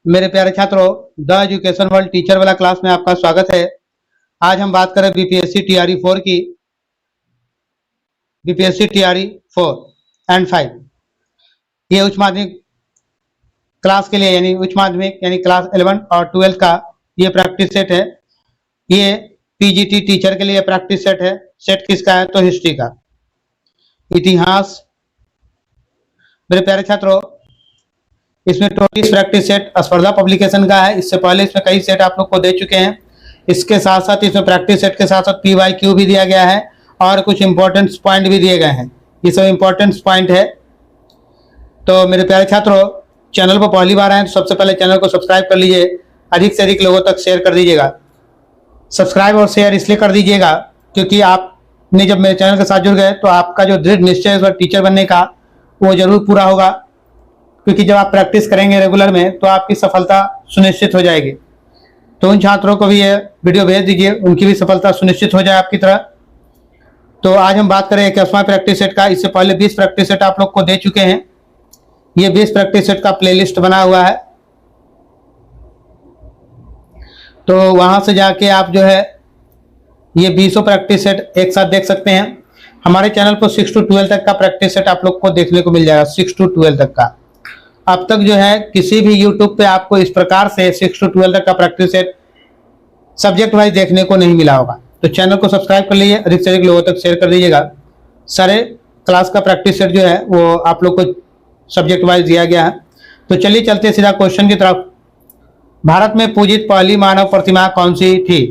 मेरे प्यारे छात्रों, द एजुकेशन वर्ल्ड टीचर वाला क्लास में आपका स्वागत है। आज हम बात करें बीपीएससी टीआरई 4 की। बीपीएससी टीआरई 4 एंड 5 ये उच्च माध्यमिक क्लास के लिए यानी उच्च माध्यमिक यानी क्लास 11 और 12 का ये प्रैक्टिस सेट है। ये पीजीटी टीचर के लिए प्रैक्टिस सेट है। सेट किसका है? तो हिस्ट्री का। इतिहास। मेरे प्यारे छात्रों, इसमें टोटल प्रैक्टिस सेट स्पर्धा पब्लिकेशन का है। इससे पहले इसमें कई सेट आप लोग को दे चुके हैं। इसके साथ साथ इसमें प्रैक्टिस सेट के साथ साथ PYQ भी दिया गया है और कुछ इंपॉर्टेंट पॉइंट भी दिए गए हैं। ये सब इंपॉर्टेंट पॉइंट है। तो मेरे प्यारे छात्रों, चैनल पर पहली बार आए तो सबसे पहले चैनल को सब्सक्राइब कर लीजिए। अधिक से अधिक लोगों तक शेयर कर दीजिएगा। सब्सक्राइब और शेयर इसलिए कर दीजिएगा क्योंकि आपने जब मेरे चैनल के साथ जुड़ गए तो आपका जो दृढ़ निश्चय है टीचर बनने का वो जरूर पूरा होगा। क्योंकि जब आप प्रैक्टिस करेंगे रेगुलर में तो आपकी सफलता सुनिश्चित हो जाएगी। तो उन छात्रों को भी ये वीडियो भेज दीजिए, उनकी भी सफलता सुनिश्चित हो जाए आपकी तरह। तो आज हम बात करें 21वां प्रैक्टिस सेट का। इससे पहले 20 प्रैक्टिस सेट आप लोग को दे चुके हैं। ये 20 प्रैक्टिस सेट का प्लेलिस्ट बना हुआ है, तो वहां से जाके आप जो है ये 20 प्रैक्टिस सेट एक साथ देख सकते हैं। हमारे चैनल पर 6 to 12 तक का प्रैक्टिस सेट आप लोग को देखने को मिल जाएगा। 6 to 12 तक का अब तक जो है किसी भी YouTube पे आपको इस प्रकार से 6 to 12 तक का प्रैक्टिस सेट सब्जेक्ट वाइज देखने को नहीं मिला होगा। तो चैनल को सब्सक्राइब कर लीजिए, अधिक से अधिक लोगों तक शेयर कर दीजिएगा। सारे क्लास का प्रैक्टिस सेट जो है वो आप लोग को सब्जेक्ट वाइज दिया गया है। तो चलिए चलते हैं सीधा क्वेश्चन की तरफ। भारत में पूजित पहली मानव प्रतिमा कौन सी थी?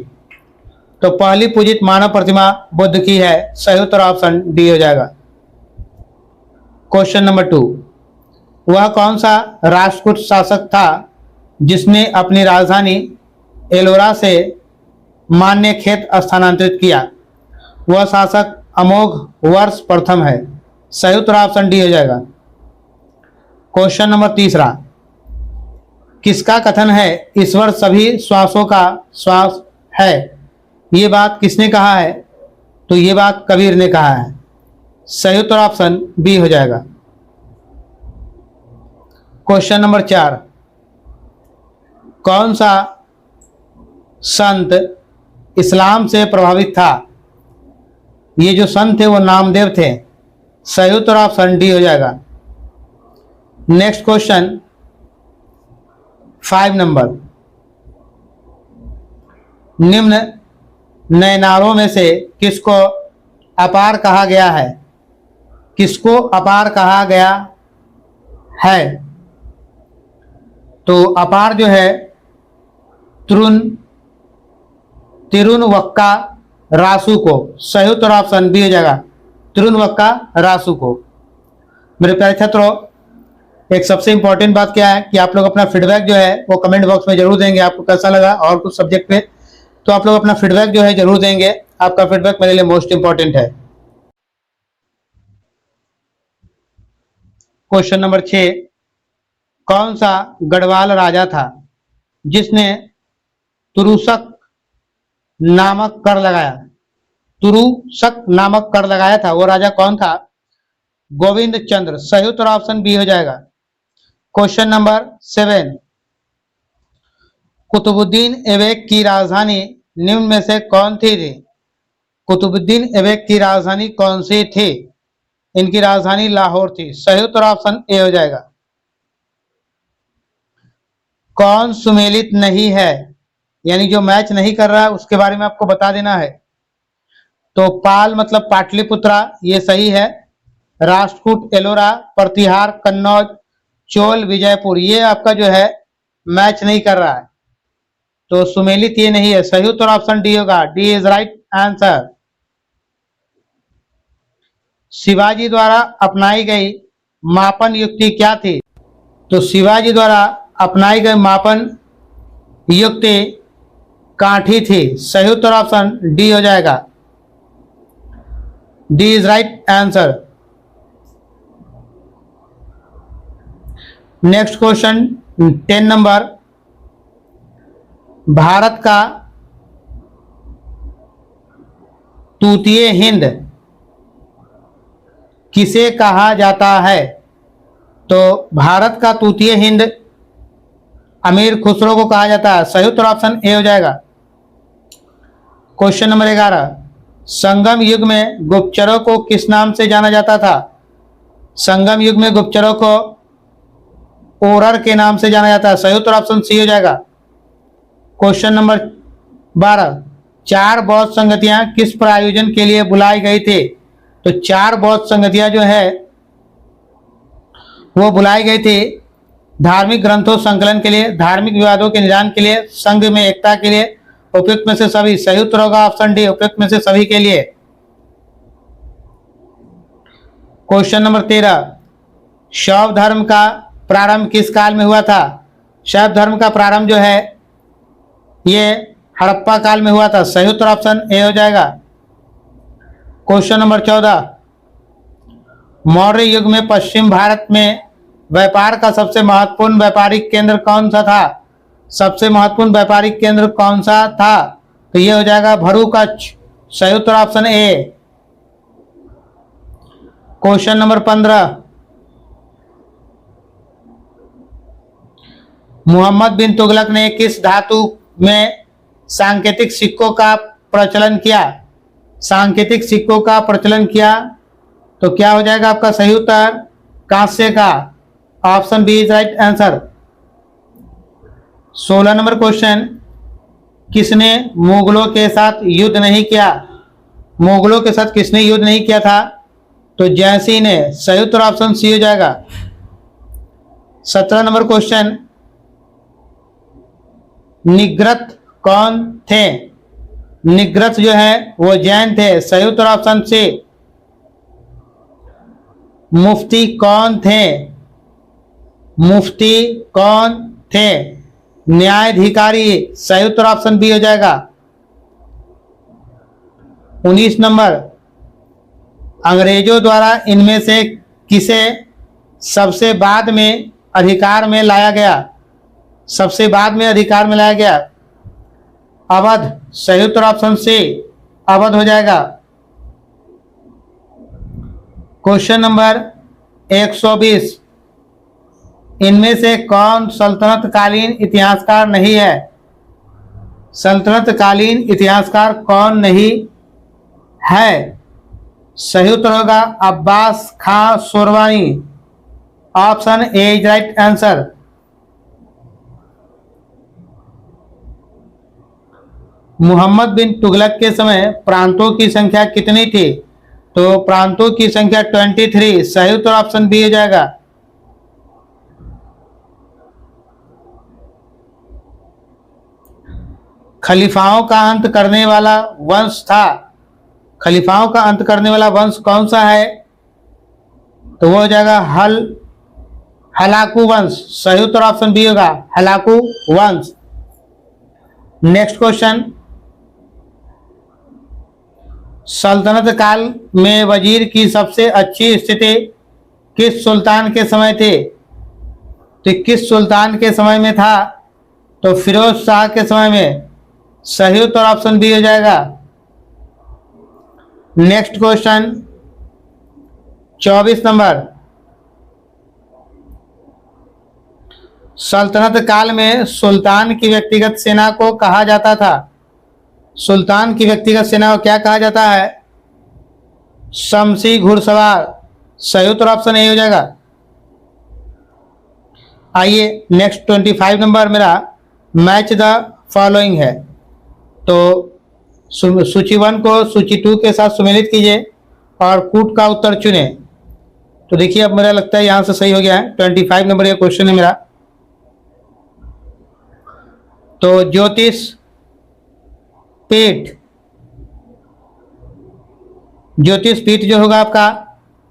तो पहली पूजित मानव प्रतिमा बुद्ध की है। सही उत्तर ऑप्शन डी हो जाएगा। क्वेश्चन नंबर 2, वह कौन सा राष्ट्रकूट शासक था जिसने अपनी राजधानी एलोरा से मान्यखेत स्थानांतरित किया? वह शासक अमोघ वर्ष प्रथम है। सही उत्तर ऑप्शन डी हो जाएगा। क्वेश्चन नंबर 3, किसका कथन है ईश्वर सभी श्वासों का श्वास है? ये बात किसने कहा है? तो ये बात कबीर ने कहा है। सही उत्तर ऑप्शन बी हो जाएगा। क्वेश्चन नंबर 4, कौन सा संत इस्लाम से प्रभावित था? ये जो संत थे वो नामदेव थे। सही उत्तर ऑप्शन डी हो जाएगा। नेक्स्ट क्वेश्चन 5 नंबर, निम्न नैनारों में से किसको अपार कहा गया है? किसको अपार कहा गया है? तो अपार जो है तिरुनवक्का रासु को। सही उत्तर ऑप्शन बी हो जाएगा। तिरुनवक्का रासु को। मेरे प्यारे छात्रों, एक सबसे इंपॉर्टेंट बात क्या है कि आप लोग अपना फीडबैक जो है वो कमेंट बॉक्स में जरूर देंगे। आपको कैसा लगा और कुछ सब्जेक्ट पे तो आप लोग अपना फीडबैक जो है जरूर देंगे। आपका फीडबैक मेरे लिए मोस्ट इंपॉर्टेंट है। क्वेश्चन नंबर 6, कौन सा गढ़वाल राजा था जिसने तुरुशक नामक कर लगाया? तुरुशक नामक कर लगाया था, वो राजा कौन था? गोविंद चंद्र। सही उत्तर ऑप्शन बी हो जाएगा। क्वेश्चन नंबर 7, कुतुबुद्दीन ऐबक की राजधानी निम्न में से कौन सी थी? कुतुबुद्दीन ऐबक की राजधानी कौन सी थी? इनकी राजधानी लाहौर थी। सही उत्तर ऑप्शन ए हो जाएगा। कौन सुमेलित नहीं है यानी जो मैच नहीं कर रहा है उसके बारे में आपको बता देना है। तो पाल मतलब पाटलिपुत्रा, ये सही है। राष्ट्रकूट, एलोरा, प्रतिहार, कन्नौज, चोल, विजयपुर, ये आपका जो है मैच नहीं कर रहा है। तो सुमेलित ये नहीं है। सही उत्तर ऑप्शन डी होगा। D is right answer. Shivaji द्वारा अपनाई गई मापन युक्ति क्या थी? तो शिवाजी द्वारा अपनाई गई मापन युक्ति काठी थी। सही उत्तर ऑप्शन डी हो जाएगा। D is right answer. Next question 10 number, Bharat का तूतीय हिंद किसे कहा जाता है? तो भारत का तूतीय हिंद अमीर खुसरो को कहा जाता है? सही उत्तर ऑप्शन ए हो जाएगा। क्वेश्चन नंबर 11, संगम युग में गुप्तचरों को किस नाम से जाना जाता था? संगम युग में गुप्तचरों को ओरर के नाम से जाना जाता है। सही उत्तर ऑप्शन सी हो जाएगा। क्वेश्चन नंबर 12, चार बौद्ध संगतियां किस प्रायोजन के लिए बुलाई गई थी? तो चार बौद्ध संगतियां जो है वो बुलाई गई थी धार्मिक ग्रंथों संकलन के लिए, धार्मिक विवादों के निदान के लिए, संघ में एकता के लिए, उपयुक्त में से सभी। सही उत्तर होगा ऑप्शन डी, उपयुक्त में से सभी के लिए। क्वेश्चन नंबर 13, शैव धर्म का प्रारंभ किस काल में हुआ था? शैव धर्म का प्रारंभ जो है ये हड़प्पा काल में हुआ था। सही उत्तर ऑप्शन ए हो जाएगा। क्वेश्चन नंबर 14, मौर्य युग में पश्चिम भारत में व्यापार का सबसे महत्वपूर्ण व्यापारिक केंद्र कौन सा था? सबसे महत्वपूर्ण व्यापारिक केंद्र कौन सा था? तो ये हो जाएगा भरूकच्छ। सही उत्तर option A. Question number 15, Mohammad bin Tughlaq ने किस धातु में सांकेतिक सिक्कों का प्रचलन किया? सांकेतिक सिक्कों का प्रचलन किया तो क्या हो जाएगा आपका सही उत्तर? कांस्य का। Option B is right answer. 16 number question, किसने मुगलों के साथ युद्ध नहीं किया? मुगलों के साथ किसने युद्ध नहीं किया था? तो जयसिंह ने। सही उत्तर ऑप्शन सी हो जाएगा। 17 नंबर क्वेश्चन, निग्रत कौन थे? निग्रत जो है वो जैन थे। सही उत्तर ऑप्शन सी। मुफ्ती कौन थे? मुफ्ती कौन थे? न्यायाधिकारी। सही उत्तर ऑप्शन बी हो जाएगा। 19 नंबर, अंग्रेजों द्वारा इनमें से किसे सबसे बाद में अधिकार में लाया गया? सबसे बाद में अधिकार में लाया गया? अवध। सही उत्तर ऑप्शन सी अवध हो जाएगा। क्वेश्चन नंबर 120, इनमें से कौन सल्तनत कालीन इतिहासकार नहीं है? सल्तनत कालीन इतिहासकार कौन नहीं है? सही उत्तर होगा Abbas Khan Sarwani. Option A is right answer. Mohammad bin Tughlaq के समय प्रांतों की संख्या कितनी थी? तो प्रांतों की संख्या 23। सही उत्तर ऑप्शन बी हो जाएगा। खलीफाओं का अंत करने वाला वंश था। खलीफाओं का अंत करने वाला वंश कौन सा है? तो वो हो जाएगा हलाकू वंश। सही उत्तर ऑप्शन बी होगा हलाकू वंश। नेक्स्ट क्वेश्चन, सल्तनत काल में वजीर की सबसे अच्छी स्थिति किस सुल्तान के समय थी? तो किस सुल्तान के समय में था? तो फिरोज शाह के समय में। सही उत्तर ऑप्शन बी हो जाएगा। नेक्स्ट क्वेश्चन 24 नंबर, सल्तनत काल में सुल्तान की व्यक्तिगत सेना को कहा जाता था? सुल्तान की व्यक्तिगत सेना को क्या कहा जाता है? शमसी घुड़सवार। सही उत्तर ऑप्शन ए हो जाएगा। आइए नेक्स्ट 25 नंबर मेरा मैच द फॉलोइंग है। तो सूची 1 को सूची 2 के साथ सुमेलित कीजिए और कूट का उत्तर चुने। तो देखिए अब मेरा लगता है यहां से सही हो गया है। 25 नंबर ये क्वेश्चन है मेरा। तो ज्योतिष पीठ, ज्योतिष पीठ जो होगा आपका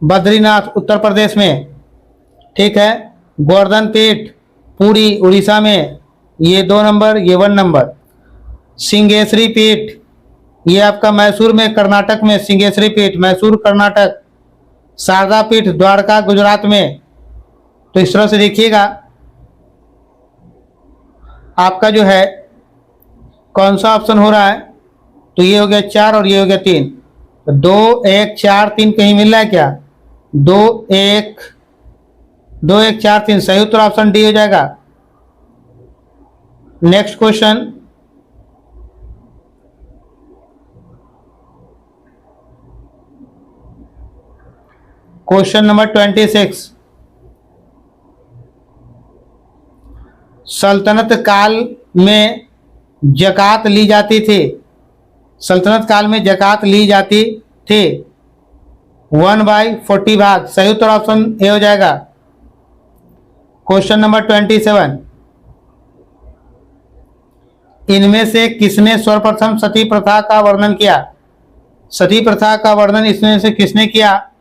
बद्रीनाथ उत्तर प्रदेश में, ठीक है। गोवर्धन पीठ पुरी उड़ीसा में, ये 2 नंबर, ये 1 नंबर। सिंगेश्वरी पीठ ये आपका मैसूर में कर्नाटक में, सिंगेश्वरी पीठ मैसूर कर्नाटक। शारदा पीठ द्वारका गुजरात में। तो इस तरह से देखिएगा आपका जो है कौन सा ऑप्शन हो रहा है। तो ये हो गया 4 और ये हो गया 3। तो 2 1 4 3 कहीं मिल रहा है क्या? 2 1 4 3 सही उत्तर ऑप्शन डी हो जाएगा। Next question, question number 26। सल्तनत काल में ज़कात ली जाती थी, सल्तनत काल में ज़कात ली जाती थी 1/40 भाग। सही उत्तर ऑप्शन ए हो जाएगा। Question number 27। इनमें से किसने सर्वप्रथम सती प्रथा का वर्णन किया? सती प्रथा का वर्णन इसमें से किसने किया?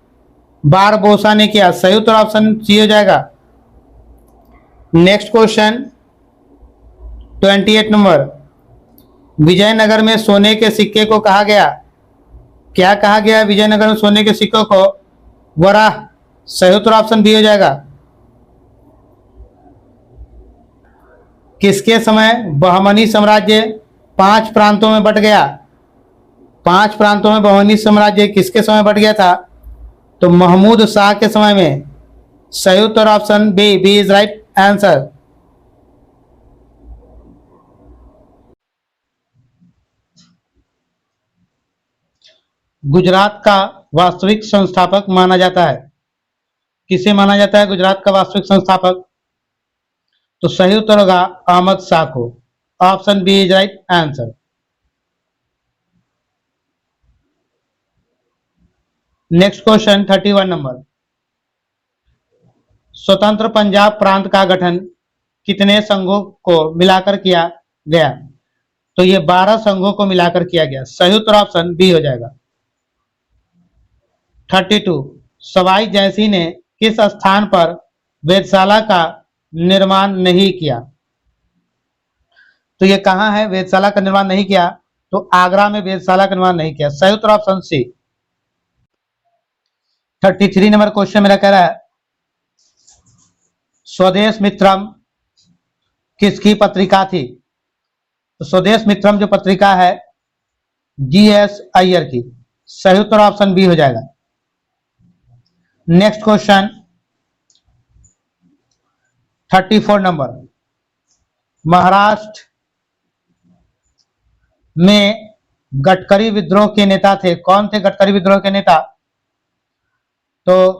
बारबोसा ने किया। सही उत्तर ऑप्शन सी हो जाएगा। नेक्स्ट क्वेश्चन 28 नंबर, विजयनगर में सोने के सिक्के को कहा गया, क्या कहा गया? विजयनगर में सोने के सिक्कों को वराह। सही उत्तर ऑप्शन बी हो जाएगा। किसके समय बहमनी साम्राज्य 5 प्रांतों में बट गया? 5 प्रांतों में बहमनी साम्राज्य किसके समय बट गया था? तो महमूद शाह के समय में। सही उत्तर option B, B is right answer. Gujarat का वास्तविक संस्थापक माना जाता है, किसे माना जाता है गुजरात का वास्तविक संस्थापक? तो सही उत्तर होगा अहमद शाह को। Option B is right answer. Next question 31 number, स्वतंत्र पंजाब प्रांत का गठन कितने संघों को मिलाकर किया गया? तो ये 12 संघों को मिलाकर किया गया। सही उत्तर ऑप्शन बी हो जाएगा। 32, सवाई जयसिंह ने किस स्थान पर वेधशाला का निर्माण नहीं किया? तो ये कहां है वेधशाला का निर्माण नहीं किया? तो आगरा में वेधशाला का निर्माण नहीं किया। सही उत्तर ऑप्शन सी। 33 नंबर क्वेश्चन मेरा कह रहा है, स्वदेश मित्रम किसकी पत्रिका थी? तो स्वदेश मित्रम जो पत्रिका है जीएस अय्यर की। सही उत्तर ऑप्शन बी हो जाएगा। नेक्स्ट क्वेश्चन 34 नंबर, महाराष्ट्र में गडकरी विद्रोह के नेता थे, कौन थे गडकरी विद्रोह के नेता? तो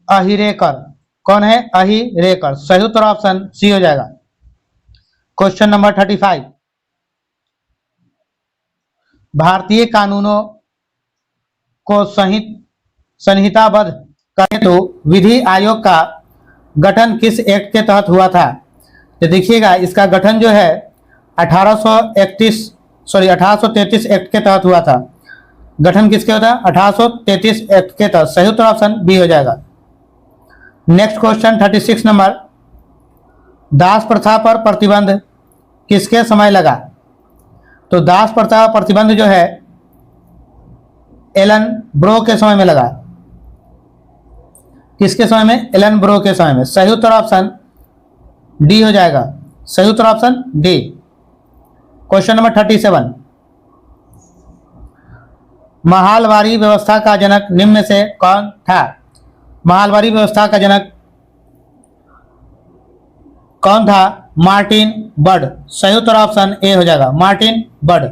अहिरेकर। कौन है? अहिरेकर। सही उत्तर ऑप्शन सी हो जाएगा। क्वेश्चन नंबर 35, भारतीय कानूनों को संहिताबद्ध करें तो विधि आयोग का गठन किस एक्ट के तहत हुआ था? तो देखिएगा इसका गठन जो है 1833 एक्ट के तहत हुआ था। गठन किसके होता है? 1833 एक्ट के तहत। सही उत्तर ऑप्शन बी हो जाएगा। नेक्स्ट क्वेश्चन 36 नंबर, दास प्रथा पर प्रतिबंध किसके समय लगा? तो दास प्रथा प्रतिबंध जो है एलन ब्रो के समय में लगा। किसके समय में? एलन ब्रो के समय में। सही उत्तर ऑप्शन डी हो जाएगा। सही उत्तर ऑप्शन डी। क्वेश्चन नंबर 37, महालवारी व्यवस्था का जनक निम्न में से कौन था? महालवारी व्यवस्था का जनक कौन था? Martin bird. सही उत्तर ऑप्शन ए हो जाएगा, Martin bird.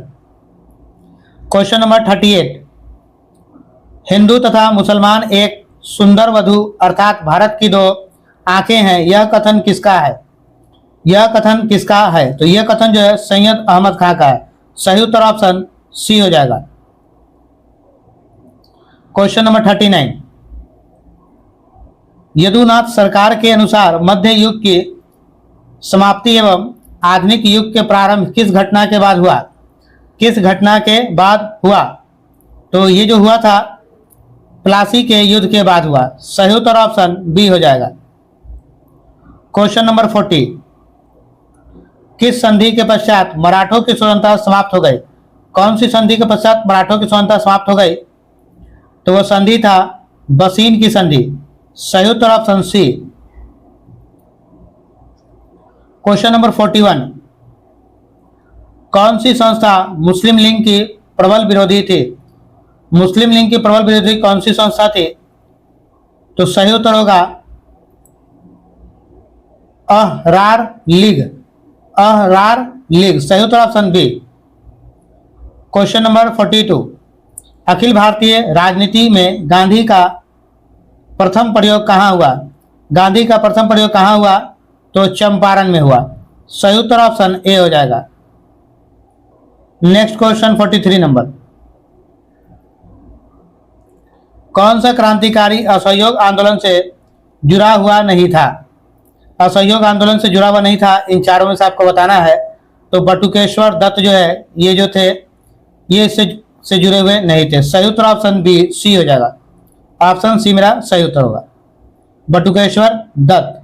Question number 38, Hindu तथा मुसलमान एक सुंदर वधु अर्थात भारत की 2 आंखें हैं, यह कथन किसका है? यह कथन किसका है? तो यह कथन जो है सैयद अहमद खां का है। सही उत्तर ऑप्शन सी हो जाएगा। क्वेश्चन नंबर 39, यदुनाथ सरकार के अनुसार मध्य युग की समाप्ति एवं आधुनिक युग के प्रारंभ किस घटना के बाद हुआ? किस घटना के बाद हुआ? तो ये जो हुआ था प्लासी के युद्ध के बाद हुआ। सही उत्तर ऑप्शन बी हो जाएगा। क्वेश्चन नंबर 40, किस संधि के पश्चात मराठों की स्वतंत्रता समाप्त हो गई? कौन सी संधि के पश्चात मराठों की स्वतंत्रता समाप्त हो गई? तो वह संधि था बसीन की संधि। सही उत्तर ऑप्शन सी। क्वेश्चन नंबर 41, कौन सी संस्था मुस्लिम लीग की प्रबल विरोधी थी? मुस्लिम लीग की प्रबल विरोधी कौन सी संस्था थी? तो सही उत्तर होगा अहरार लीग। अहरार लीग, सही उत्तर option B. Question number 42, Akhil Bharatiya राजनीति में गांधी का प्रथम प्रयोग कहाँ हुआ? गांधी का प्रथम प्रयोग कहाँ हुआ? तो चंपारण में हुआ, सही उत्तर ऑप्शन ए हो जाएगा। नेक्स्ट क्वेश्चन 43 नंबर, कौन सा क्रांतिकारी असहयोग आंदोलन से जुड़ा हुआ नहीं था? असहयोग आंदोलन से जुड़ा हुआ नहीं था, इन चारों में से आपको बताना है। तो बटुकेश्वर दत्त जो है, ये जो थे, ये इससे जुड़े हुए नहीं थे, सही उत्तर ऑप्शन बी सी हो जाएगा। ऑप्शन सी मेरा सही उत्तर होगा, बटुकेश्वर दत्त।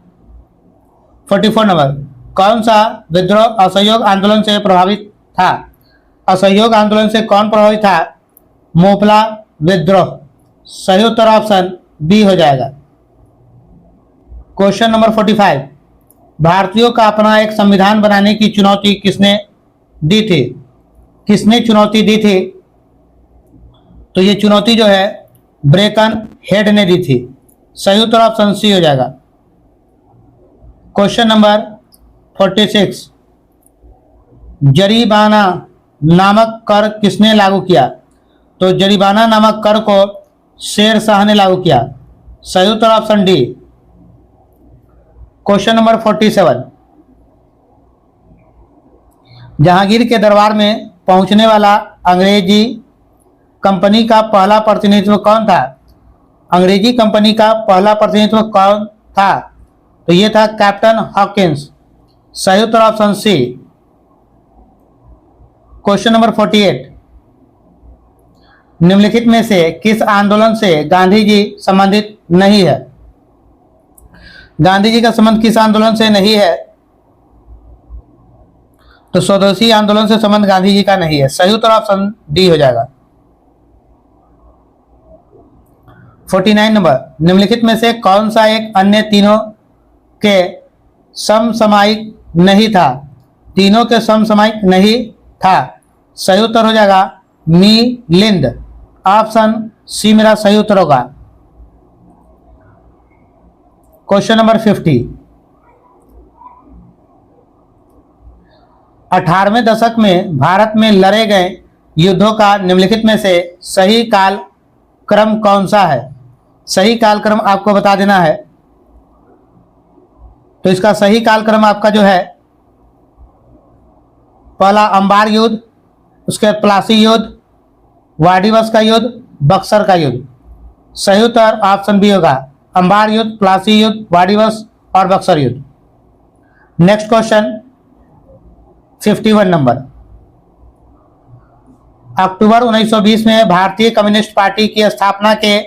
44 नंबर, कौन सा विद्रोह असहयोग आंदोलन से प्रभावित था? असहयोग आंदोलन से कौन प्रभावित था? मोपला विद्रोह, सही उत्तर ऑप्शन बी हो जाएगा। क्वेश्चन नंबर 45, भारतीयों का अपना एक संविधान बनाने की चुनौती किसने दी थी? किसने चुनौती दी थी? तो ये चुनौती जो है ब्रेकन हेड ने दी थी, सही उत्तर ऑप्शन सी हो जाएगा। क्वेश्चन नंबर 46, जरीबाना नामक कर किसने लागू किया? तो जरीबाना नामक कर को शेर शाह ने लागू किया, सही उत्तर option D. Question number 47, Jahangir के दरबार में पहुंचने वाला अंग्रेजी कंपनी का पहला प्रतिनिधित्व कौन था? अंग्रेजी कंपनी का पहला प्रतिनिधित्व कौन था? तो ये था कैप्टन हॉकिंस, सही उत्तर ऑप्शन सी। क्वेश्चन नंबर 48, निम्नलिखित में से किस आंदोलन से गांधी जी संबंधित नहीं है? गांधी जी का संबंध किस आंदोलन से नहीं है? तो स्वदेशी आंदोलन से संबंध गांधी जी का नहीं है, सही उत्तर ऑप्शन डी हो जाएगा। 49 नंबर, निम्नलिखित में से कौन सा एक अन्य तीनों के समसामयिक नहीं था? तीनों के समसामयिक नहीं था, सही उत्तर हो जाएगा मिलिंद, ऑप्शन सी मेरा सही उत्तर होगा। क्वेश्चन नंबर 50, 18वें दशक में भारत में लड़े गए युद्धों का निम्नलिखित में से सही काल क्रम कौन सा है? सही काल क्रम आपको बता देना है। तो इसका सही काल क्रम आपका जो है, पहला अंबार युद्ध, उसके बाद प्लासी युद्ध, वाडिवस का युद्ध, बक्सर का युद्ध, सही उत्तर ऑप्शन बी होगा, अंबार युद्ध, प्लासी युद्ध, वाडिवस और बक्सर युद्ध। नेक्स्ट क्वेश्चन 51 नंबर, अक्टूबर 1920 में भारतीय कम्युनिस्ट पार्टी की स्थापना के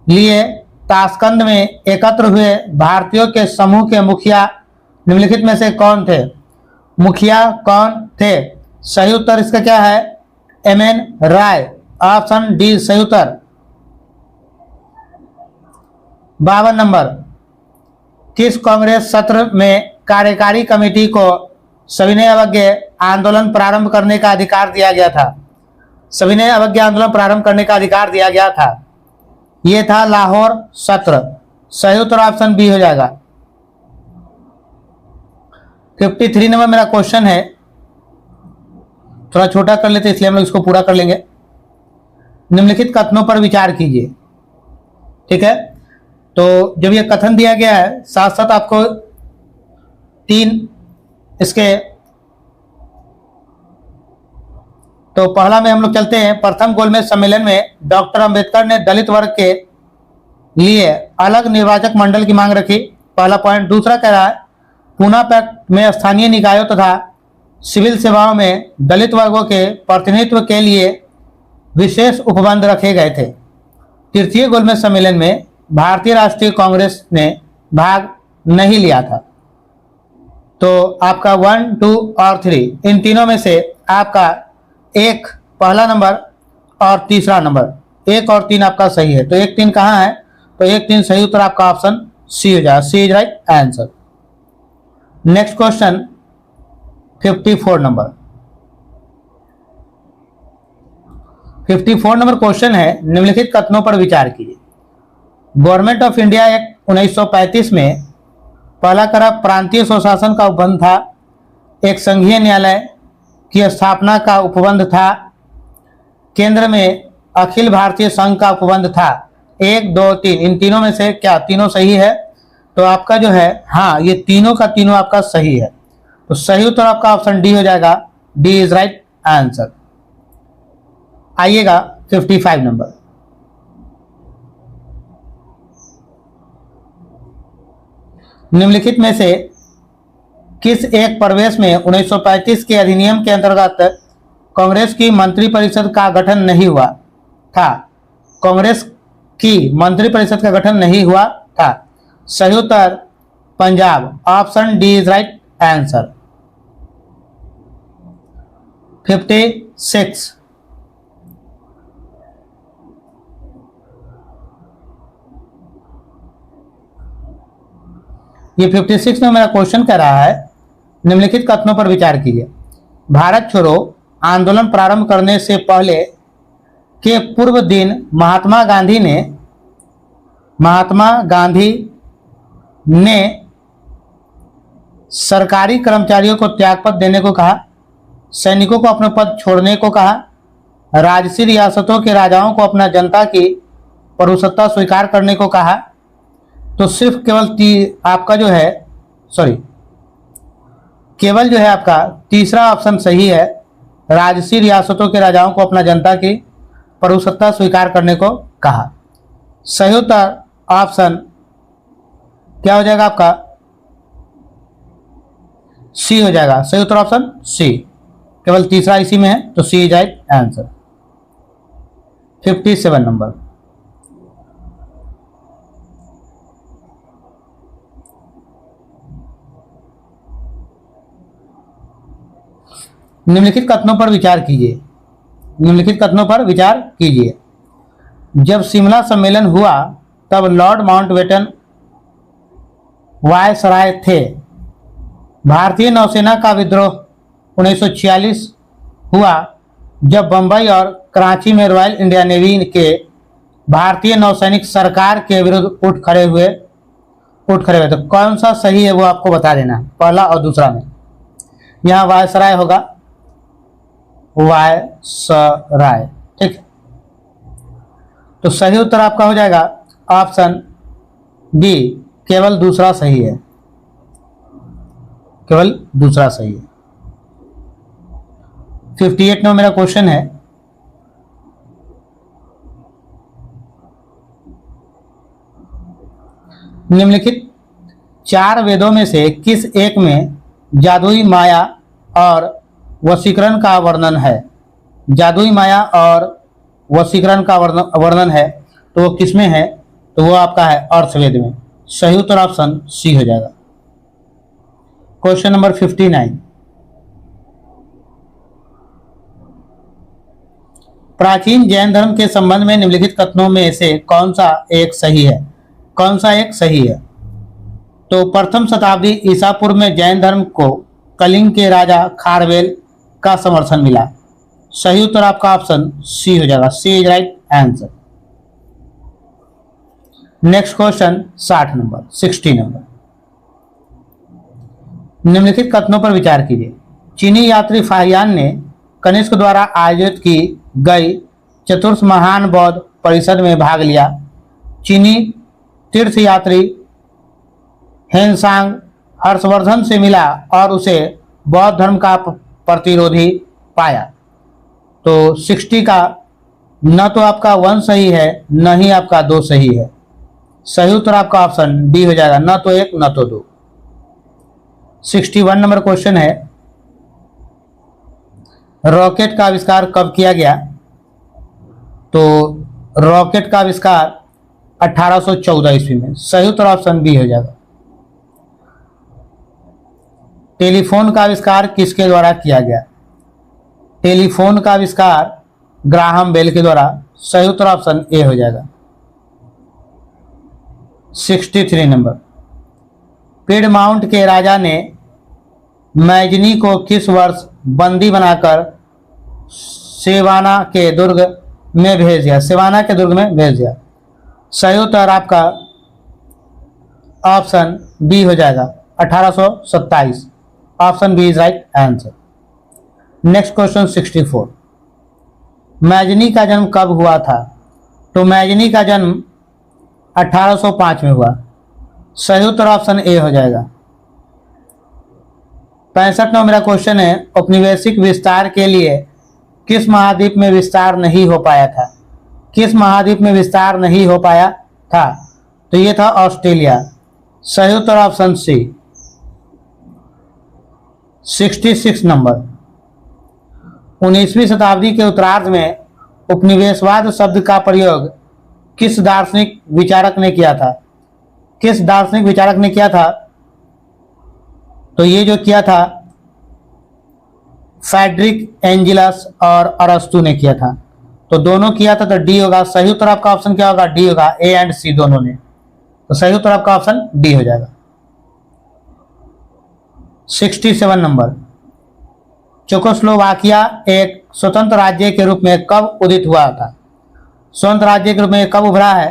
लिए ताशकंद में एकत्र हुए भारतीयों के समूह के मुखिया निम्नलिखित में से कौन थे? मुखिया कौन थे? सही उत्तर इसका क्या है? एमएन राय, ऑप्शन डी सही उत्तर। 52 नंबर, किस कांग्रेस सत्र में कार्यकारी कमेटी को सविनय अवज्ञा आंदोलन प्रारंभ करने का अधिकार दिया गया था? सविनय अवज्ञा आंदोलन प्रारंभ करने का अधिकार दिया गया था, यह था लाहौर सत्र, सही उत्तर ऑप्शन बी हो जाएगा। 53 नंबर मेरा क्वेश्चन है, थोड़ा छोटा कर लेते इसलिए हम लोग इसको पूरा कर लेंगे। निम्नलिखित कथनों पर विचार कीजिए, ठीक है। तो जब यह कथन दिया गया है, साथ साथ आपको 3 इसके, तो पहला में हम लोग चलते हैं। प्रथम गोलमेज सम्मेलन में डॉक्टर अंबेडकर ने दलित वर्ग के लिए अलग निर्वाचक मंडल की मांग रखी, पहला पॉइंट। दूसरा कह रहा है पूना पैक्ट में स्थानीय निकायों तथा सिविल सेवाओं में दलित वर्गों के प्रतिनिधित्व के लिए विशेष उपबंध रखे गए थे। तृतीय गोलमेज सम्मेलन में भारतीय राष्ट्रीय कांग्रेस ने भाग नहीं लिया था। तो आपका 1, 2 और 3 इन तीनों में से आपका एक, पहला नंबर और तीसरा नंबर, 1 और 3 आपका सही है। तो 1, 3 कहाँ है? तो 1, 3 सही उत्तर आपका ऑप्शन सी हो जाएगा, C is right answer. Next question 54 number. 54 number question है, निम्नलिखित कथनों पर विचार कीजिए। गवर्नमेंट ऑफ इंडिया एक्ट 1935 में पहला करा प्रांतीय स्वशासन का उपबंध था। एक संघीय न्यायालय की स्थापना का उपबंध था। केंद्र में अखिल भारतीय संघ का उपबंध था। 1, 2, 3 इन तीनों में से क्या तीनों सही है? तो आपका जो है, हाँ, ये तीनों का तीनों आपका सही है। तो सही उत्तर आपका ऑप्शन डी हो जाएगा। D is right answer. आइएगा 55 नंबर। निम्नलिखित में से किस एक प्रवेश में 1935 के अधिनियम के अंतर्गत कांग्रेस की मंत्रिपरिषद का गठन नहीं हुआ था? कांग्रेस की मंत्रिपरिषद का गठन नहीं हुआ था। सही उत्तर Punjab. Option D is right answer. 56। ये 56 में मेरा क्वेश्चन कह रहा है, निम्नलिखित कथनों पर विचार कीजिए। भारत छोड़ो आंदोलन प्रारंभ करने से पहले के पूर्व दिन महात्मा गांधी ने सरकारी कर्मचारियों को त्यागपत्र देने को कहा, सैनिकों को अपने पद छोड़ने को कहा, राजसी रियासतों के राजाओं को अपना जनता की परुसत्ता स्वीकार करने को कहा। तो सिर्फ आपका जो है केवल जो है आपका तीसरा ऑप्शन सही है। राजसी रियासतों के राजाओं को अपना जनता की परुसत्ता स्वीकार करने को कहा। सही उत्तर ऑप्शन क्या हो जाएगा आपका? सी हो जाएगा। सही उत्तर ऑप्शन सी। केवल तीसरा इसी में है, तो सी इज राइट आंसर। 57 नंबर। निम्नलिखित कथनों पर विचार कीजिए। जब शिमला सम्मेलन हुआ तब लॉर्ड माउंटबेटन वायसराय थे। भारतीय नौसेना का विद्रोह 1946 हुआ जब बंबई और कराची में रॉयल इंडिया नेवी के भारतीय नौसैनिक सरकार के विरुद्ध उठ खड़े हुए। तो कौन सा सही है वो आपको बता देना, पहला और दूसरा में। यहाँ वायसराय होगा, वायसराय, ठीक। तो सही उत्तर आपका हो जाएगा ऑप्शन बी, केवल दूसरा सही है। 58 में मेरा क्वेश्चन है, निम्नलिखित 4 वेदों में से किस एक में जादुई माया और वशीकरण का वर्णन है? जादुई माया और वशीकरण का वर्णन है, तो वो किसमें है? तो वो आपका है अर्थवेद में। सही उत्तर ऑप्शन सी हो जाएगा। Question number 59। प्राचीन जैन धर्म के संबंध में निम्नलिखित कथनों में से कौन सा एक सही है? तो प्रथम शताब्दी ईसा पूर्व में जैन धर्म को कलिंग के राजा खारवेल का समर्थन मिला। सही उत्तर आपका ऑप्शन सी हो जाएगा। C is right answer. Next question 60 number. निम्नलिखित कथनों पर विचार कीजिए। चीनी यात्री फाहियान ने कनिष्क द्वारा आयोजित की गई चतुर्थ महान बौद्ध परिषद में भाग लिया। चीनी तीर्थयात्री हेनसांग हर्षवर्धन से मिला और उसे बौद्ध धर्म का प्रतिरोधी पाया। तो 60 का न तो आपका 1 सही है, न ही आपका 2 सही है। सही उत्तर आपका ऑप्शन डी हो जाएगा, न तो 1 न तो 2। 61 नंबर क्वेश्चन है, रॉकेट का आविष्कार कब किया गया? तो रॉकेट का आविष्कार 1814 ईस्वी में। सही उत्तर ऑप्शन बी हो जाएगा। टेलीफोन का आविष्कार किसके द्वारा किया गया? टेलीफोन का आविष्कार ग्राहम बेल के द्वारा। सही उत्तर ऑप्शन ए हो जाएगा। 63 नंबर। पिडमाउंट के राजा ने मैजनी को किस वर्ष बंदी बनाकर सेवाना के दुर्ग में भेज दिया? सही उत्तर आपका ऑप्शन बी हो जाएगा, 1827। Option B is right answer. Next question 64, Mazzini का जन्म कब हुआ था? तो मैजनी का जन्म 1805 में हुआ। सही उत्तर ऑप्शन ए हो जाएगा। 65वां मेरा क्वेश्चन है, औपनिवेशिक विस्तार के लिए किस महाद्वीप में विस्तार नहीं हो पाया था? किस महाद्वीप में विस्तार नहीं हो पाया था? तो ये था ऑस्ट्रेलिया। सही उत्तर ऑप्शन सी। 66 नंबर, 19वीं शताब्दी के उत्तरार्ध में उपनिवेशवाद शब्द का प्रयोग किस दार्शनिक विचारक ने किया था? किस दार्शनिक विचारक ने किया था? तो ये जो किया था फ्रेडरिक एंजिलस और अरस्तु ने किया था। तो दोनों किया था, तो डी होगा। सही उत्तर आपका ऑप्शन क्या होगा? डी होगा। ए एंड सी दोनों ने, तो सही उत्तर आपका ऑप्शन डी हो जाएगा। 67 नंबर, चेकोस्लोवाकिया एक स्वतंत्र राज्य के रूप में कब उदित हुआ था? स्वतंत्र राज्य के रूप में कब उभरा है?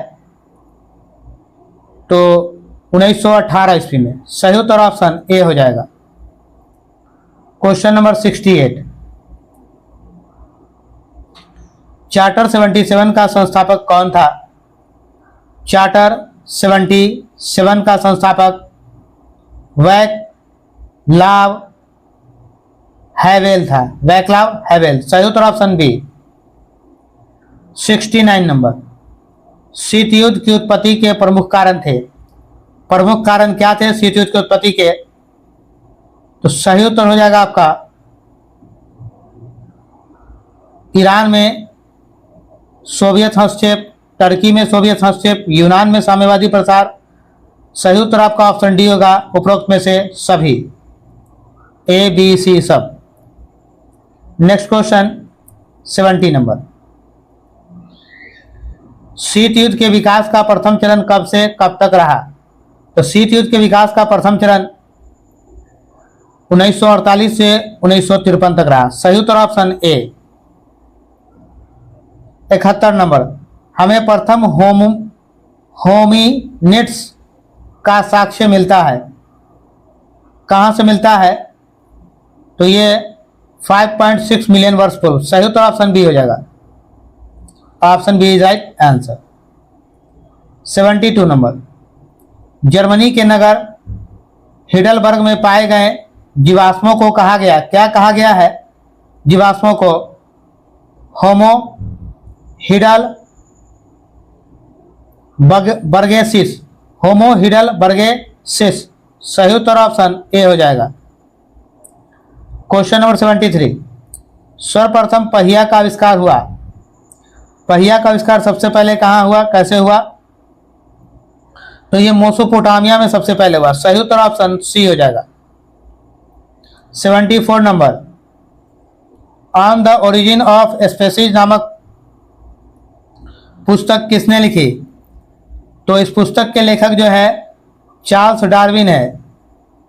तो 1918 ईस्वी में। सही उत्तर ऑप्शन ए हो जाएगा। क्वेश्चन नंबर 68, चार्टर 77 का संस्थापक कौन था? चार्टर 77 का संस्थापक वैक्लाव हैवेल था। वैक्लाव हैवेल। सही उत्तर ऑप्शन बी। 69 नंबर, शीत युद्ध की उत्पत्ति के प्रमुख कारण थे। प्रमुख कारण क्या थे शीत युद्ध की उत्पत्ति के? तो सही उत्तर हो जाएगा आपका ईरान में सोवियत हस्तक्षेप, टर्की में सोवियत हस्तक्षेप, यूनान में साम्यवादी प्रसार। सही उत्तर आपका ऑप्शन डी होगा, उपरोक्त में से सभी, ए बी सी सब। नेक्स्ट क्वेश्चन 70 नंबर, शीत युद्ध के विकास का प्रथम चरण कब से कब तक रहा? तो शीत युद्ध के विकास का प्रथम चरण 1948 से 1953 तक रहा। सही उत्तर ऑप्शन ए। 71 नंबर, हमें प्रथम होमिनिड्स का साक्ष्य मिलता है, कहां से मिलता है? तो ये 5.6 मिलियन वर्ष पूर्व। सही उत्तर ऑप्शन बी हो जाएगा। Option B is right answer. 72 number, Germany के नगर हिडलबर्ग में पाए गए जीवाश्मों को कहा गया, क्या कहा गया है? जीवाश्मों को होमो हिडल बर्गेसिस। होमो हिडल बर्गेसिस। सही उत्तर ऑप्शन ए हो जाएगा। क्वेश्चन नंबर 73, सर्वप्रथम पहिया का आविष्कार हुआ। पहिया का आविष्कार सबसे पहले कहाँ हुआ, कैसे हुआ? तो ये मेसोपोटामिया में सबसे पहले हुआ। सही उत्तर ऑप्शन सी हो जाएगा। 74 number, on the origin of species नामक पुस्तक किसने लिखी? तो इस पुस्तक के लेखक जो है चार्ल्स डार्विन है।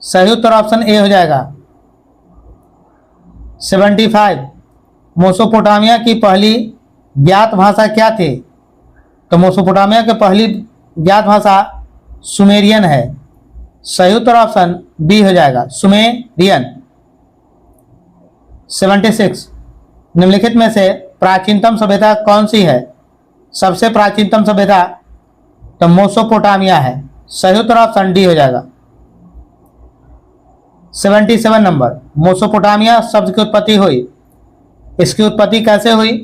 सही उत्तर ऑप्शन ए हो जाएगा। 75, मेसोपोटामिया की पहली ज्ञात भाषा क्या थी? तो मेसोपोटामिया की पहली ज्ञात भाषा सुमेरियन है। सही उत्तर ऑप्शन बी हो जाएगा, सुमेरियन। 76, निम्नलिखित में से प्राचीनतम सभ्यता कौन सी है? सबसे प्राचीनतम सभ्यता तो मेसोपोटामिया है। सही उत्तर ऑप्शन डी हो जाएगा। 77 नंबर, मेसोपोटामिया शब्द की उत्पत्ति हुई, इसकी उत्पत्ति कैसे हुई?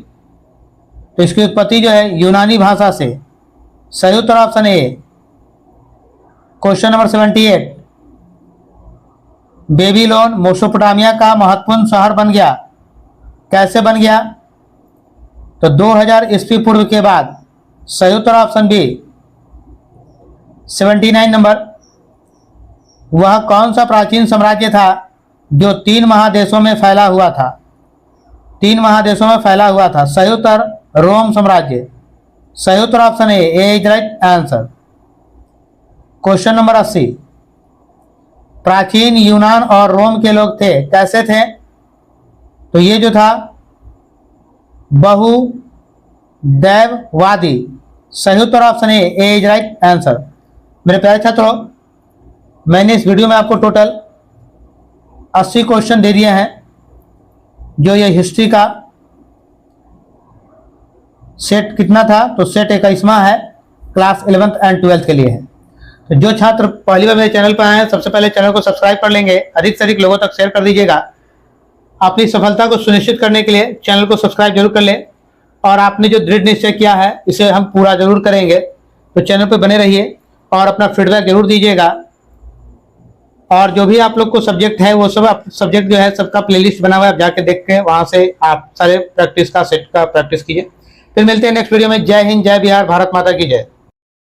तो इसकी उत्पत्ति जो है यूनानी भाषा से। सही उत्तर option A. Question number 78, Babylon Mesopotamia का महत्वपूर्ण शहर बन गया, कैसे बन गया? तो 2000 ईस्वी पूर्व के बाद। सही उत्तर ऑप्शन बी। 79 नंबर, वह कौन सा प्राचीन साम्राज्य था जो 3 महादेशों में फैला हुआ था? 3 महादेशों में फैला हुआ था। सही उत्तर रोम साम्राज्य। सही उत्तर option A is right answer. Question number 80, प्राचीन यूनान और रोम के लोग थे, कैसे थे? तो ये जो था बहुदैववादी। सही उत्तर option A is right answer. मेरे प्यारे छात्रों, मैंने इस वीडियो में आपको टोटल 80 क्वेश्चन दे दिए हैं। जो ये हिस्ट्री का सेट कितना था, तो सेट 21वां है, क्लास 11th एंड 12th के लिए है। तो जो छात्र पहली बार मेरे चैनल पर आए हैं, सबसे पहले चैनल को सब्सक्राइब कर लेंगे, अधिक से अधिक लोगों तक शेयर कर दीजिएगा। अपनी सफलता को सुनिश्चित करने के लिए चैनल को सब्सक्राइब जरूर कर लें, और आपने जो दृढ़ निश्चय किया है इसे हम पूरा जरूर करेंगे। तो चैनल पर बने रहिए और अपना फीडबैक जरूर दीजिएगा। और जो भी आप लोग को सब्जेक्ट है वो सब सब्जेक्ट जो है सबका प्लेलिस्ट बना हुआ है, आप जाके देख के वहां से आप सारे प्रैक्टिस का सेट का प्रैक्टिस कीजिए। फिर मिलते हैं नेक्स्ट वीडियो में। जय हिंद, जय बिहार, भारत माता की जय।